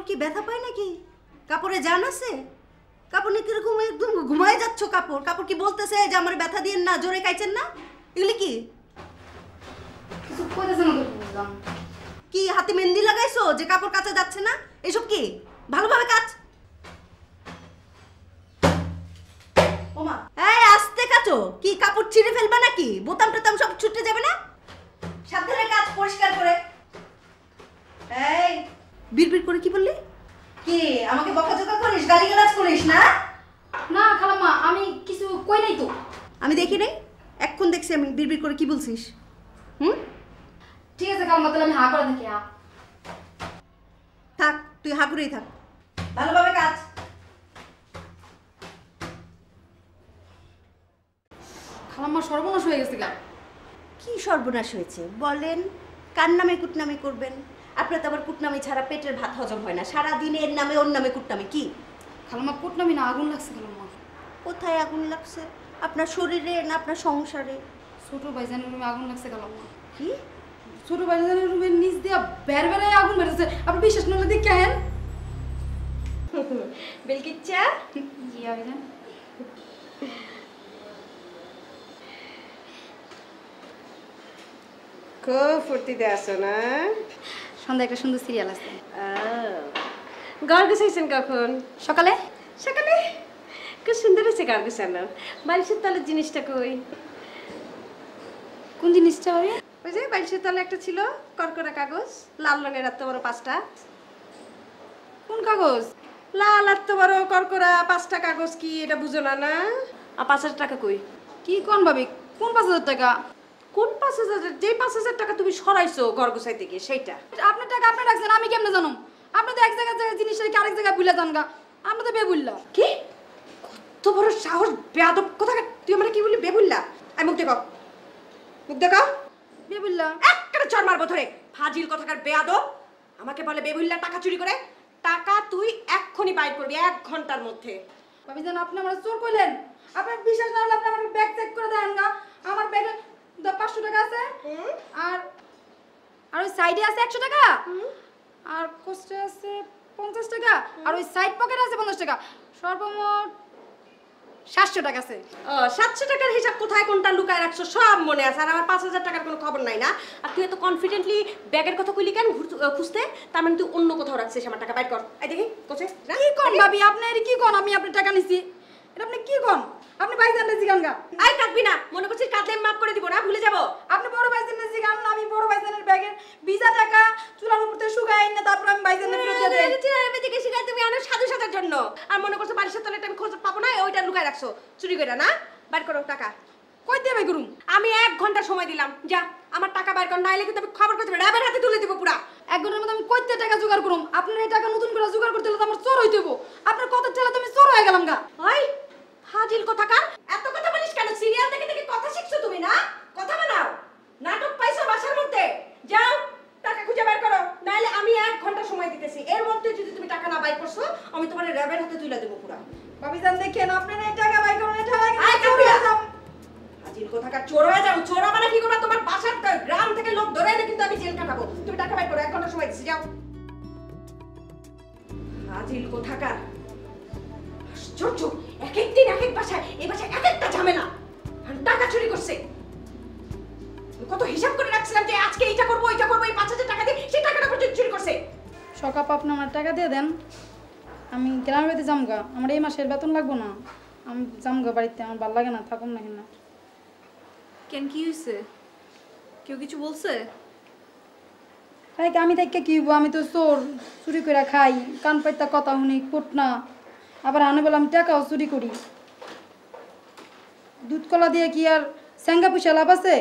কি ব্যথা পায় নাকি? কাপড়ে জান আছে? কাপড় নিয়ে কিরকম একদম ঘুমায় যাচ্ছ? কাপড় কাপড় কি বলতেছে যে আমার ব্যথা দিয়েন না, জোরে কাইছেন না? এগুলি কি? কিছু কইতেছে না তো বুঝলাম। কি হাতে মেহেন্দি লাগাইছো যে কাপড় কাচা যাচ্ছে না? এসব কি? ভালোভাবে কাচ। ওমা, এই আস্তে কাচো। কি কাপড় ছিঁড়ে ফেলবা নাকি? বোতাম টোতাম সব ছুটে যাবে না? সাবধানে কাচ, পরিষ্কার করে। এই বিড়বিড় করে কি বললি? কি আমাকে বকাঝকা করিস, গালিগালাজ করিস না? না খালাম্মা, আমি কিছু কই নাই তো। আমি দেখি নাই, এখন দেখছি আমি বিড়বিড় করে কি বলছিস। ঠিক আছে খালাম্মা, তাহলে আমি হা করে থাকি। থাক, তুই হাঁকুড়েই থাক, ভালোভাবে কাজ। খালাম্মা সর্বনাশ হয়ে গেছে গা। কি সর্বনাশ হয়েছে বলেন? কার নামে কুটনামি করবেন? আপনার তো আবার কুটনামি ছাড়া পেটের ভাত হজম হয় না, সারাদিন এর নামে ওর নামে কুটনামি। কি খালাম্মা কুটনামি না, আগুন লাগছে খালাম্মা। কোথায় আগুন লাগছে? আপনার শরীরে না আপনার সংসারে? ছোট ভাইজানের রুমে আগুন লাগছে খালাম্মা। কি? ছোট ভাইজানের রুমের নিচ দিয়ে বের বেড়ায় আগুন বেরোচ্ছে। আপনি বিশ্বাস না হলে দেখেন। বেলকিচ্চা, জি ভাইজান। খুব ফুর্তিতে আসো না? সন্ধ্যা একটা সুন্দর সিরিয়াল আছে। গান গুছাইছেন কখন? সকালে। সকালে? খুব সুন্দর হয়েছে গান গুছানো। বালিশের তলের জিনিসটা কই? কোন জিনিসটা ভাবি? ওই যে বালিশের তলে একটা ছিল কড়কড়া কাগজ, লাল রঙের এত বড় 5টা। কোন কাগজ? লাল এত বড় কড়কড়া 5টা কাগজ, কি এটা বুঝো না? না আর 5,000 টাকা কই? কি কোন ভাবি? কোন 5,000 টাকা? কোন 5,000? যে 5,000 টাকা তুমি সরাইছো ঘর গুছাইতে গিয়ে, সেইটা। আপনার টাকা আপনি রাখছেন, আমি কেমনে জানো? আপনি তো এক জায়গায় জিনিস রেখে আরেক জায়গায় ভুলে যান গা। আপনি তো বেবুল্লা। কি? কত বড় সাহস! বেয়াদব কোথাকার! তুই আমারে কি বললি? বেবুল্লা? আই মুখ দেখো, মুখ দেখো। বেবুল্লা? একটা চড় মারবো ধরে। ফাজিল কোথাকার বেয়াদব! আমাকে বলে বেবুল্লা টাকা চুরি করে। টাকা তুই এক্ষুনি বাইর করবি 1 ঘন্টার মধ্যে। ভাবি জান, আপনি আমার চোর কইলেন। আপনার বিশ্বাস না হলে আপনি আমার ব্যাগ চেক করে দেন গা। আমার ব্যাগে 500 টাকা আছে। আর আর ওই সাইডে আছে 100 টাকা। আর কোস্টে আছে 50 টাকা। আর ওই সাইড পকেটে আছে 50 টাকা। সর্বমোট 700 টাকা আছে। 700 টাকার হিসাব কোথায় কোনটা লুকায় রাখছো সব মনে আছে, আর আমার 5,000 টাকার কোনো খবর নাই না? আর তুই এত কনফিডেন্টলি ব্যাগের কথা কইলি কেন খুঁজতে? তার মানে তুই অন্য কোথাও রাখছিস আমার টাকা। বাইর কর, এই দেখি কোচে। কি কোন ভাবি? আপনি এর কি কোন? আমি আপনার টাকা নিছি, এটা আপনি কি কোন? আপনি ভাইজান রে জিগান গা। আই কাটবি না, মনে করছিস কাটলে মাফ করে দিব না, ভুলে যাব? আপনি বড় ভাইজান রে জিগান। আমি বড় ভাইজানের ব্যাগের ভিজা টাকা চুলার উপর থেকে শুকায় না, তারপর আমি ভাইজানের ফেরত দিয়ে দেই। আমি থেকে শিখাই তুমি আনো সাধু সাজার জন্য, আর মনে করছো বালিশের তলে একটা আমি খোঁজ পাবো না, ওইটা লুকায় রাখছো চুরি করে না? বাইর করো টাকা। কই দিয়ে ভাই করুম? আমি 1 ঘন্টা সময় দিলাম, যা আমার টাকা বাইর কর, নাইলে কিন্তু আমি খবর করতে র্যাবের হাতে তুলে দিব পুরা। 1 ঘন্টার মধ্যে আমি কইতে টাকা জোগাড় করুম? আপনার এই টাকা নতুন করে জোগাড় করতে হলে তো আমার চোর হইতে হইব। আপনার কত ঠেলা তুমি চোর হয়ে গেলাম গা। ওই ফাজিল কোথাকার! এত কথা বলিস কেন? সিরিয়াল দেখে দেখে কথা শিখছো তুমি না? কথা বানাও, নাটক পাইছো বাসার মধ্যে। যাও টাকা খুঁজে বের করো, নাইলে আমি 1 ঘন্টা সময় দিতেছি, এর মধ্যে যদি তুমি টাকা না বাইর করছো আমি তোমার র্যাবের হাতে তুলে দেব পুরা। ভাবি জান দেখেন, আপনার এই টাকা ভাই কোন ঠেলা আয় চোর কাবিলা। হয়ে যাম। ফাজিল কোথাকার! চোর হয়ে যাও? চোর মানে কি করবা? তোমার বাসার গ্রাম থেকে লোক ধরে এনে কিন্তু আমি জেল কাটাবো। তুমি টাকা বাইর করো, 1 ঘন্টা সময় দিছি, যাও। ফাজিল কোথাকার! আশ্চর্য! এক এক দিন এক এক বাসায়, এই বাসায় এক একটা ঝামেলা। আর টাকা চুরি করছে। কত হিসাব করে রাখছিলাম যে আজকে এইটা করবো ওইটা করবো, এই 5,000 টাকা দিয়ে সেই টাকাটা পর্যন্ত চুরি করছে। সকাপ আপনি আমার টাকা দিয়ে দেন, আমি গ্রামের বাড়িতে যামগা। আমার এই মাসের বেতন লাগবো না, আমি যামগা বাড়িতে। আমার ভালো লাগে না, থাকুন না কেন। কেন কি হয়েছে? কেউ কিছু বলছে? তাই আমি থেকে কি হইব? আমি তো চোর, চুরি করে খাই, কান পাইতা কথা শুনি কোট না। আবার আনে বলে আমি টাকাও চুরি করি। দুধ কলা দিয়ে কি আর স্যাঙ্গা পয়সা লাভ আছে?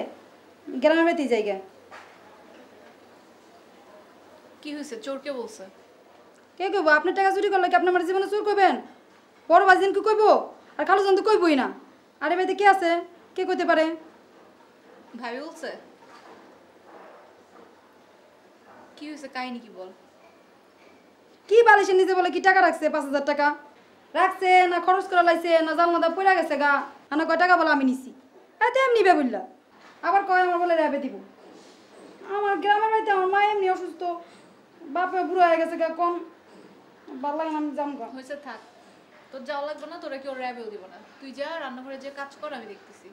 গ্রামের বাড়িতে জায়গা। কি হয়েছে? চোর কে বলছে? কে কইব? আপনার টাকা চুরি করলে কি আপনি আমার জীবনে চোর করবেন? বড় ভাইজান কি কইব? আর কালো জন তো কইবই না। আরে বাড়িতে কে আছে? কে কইতে পারে? ভাবি বলছে? কি হয়েছে? কাহিনী কি বল। কি বালিশের নিচে বলে কি টাকা রাখছে? 5,000 টাকা রাখছে না খরচ করে লাইছে না জানলা পড়ে গেছে গা? আনা কয় টাকা বলে আমি নিছি। এতে এমনি বে বললা, আবার কয় আমার বলে রেবে দিব। আমার গ্রামের বাড়িতে আমার মা এমনি অসুস্থ, বাপে বুড়ো হয়ে গেছে গা। কম ভালো লাগে না, আমি জামগা। হয়েছে থাক, তোর যাওয়া লাগবে না, তোরা কেউ র্যাবেও দিব না, তুই যা রান্নাঘরে যে কাজ কর, আমি দেখতেছি।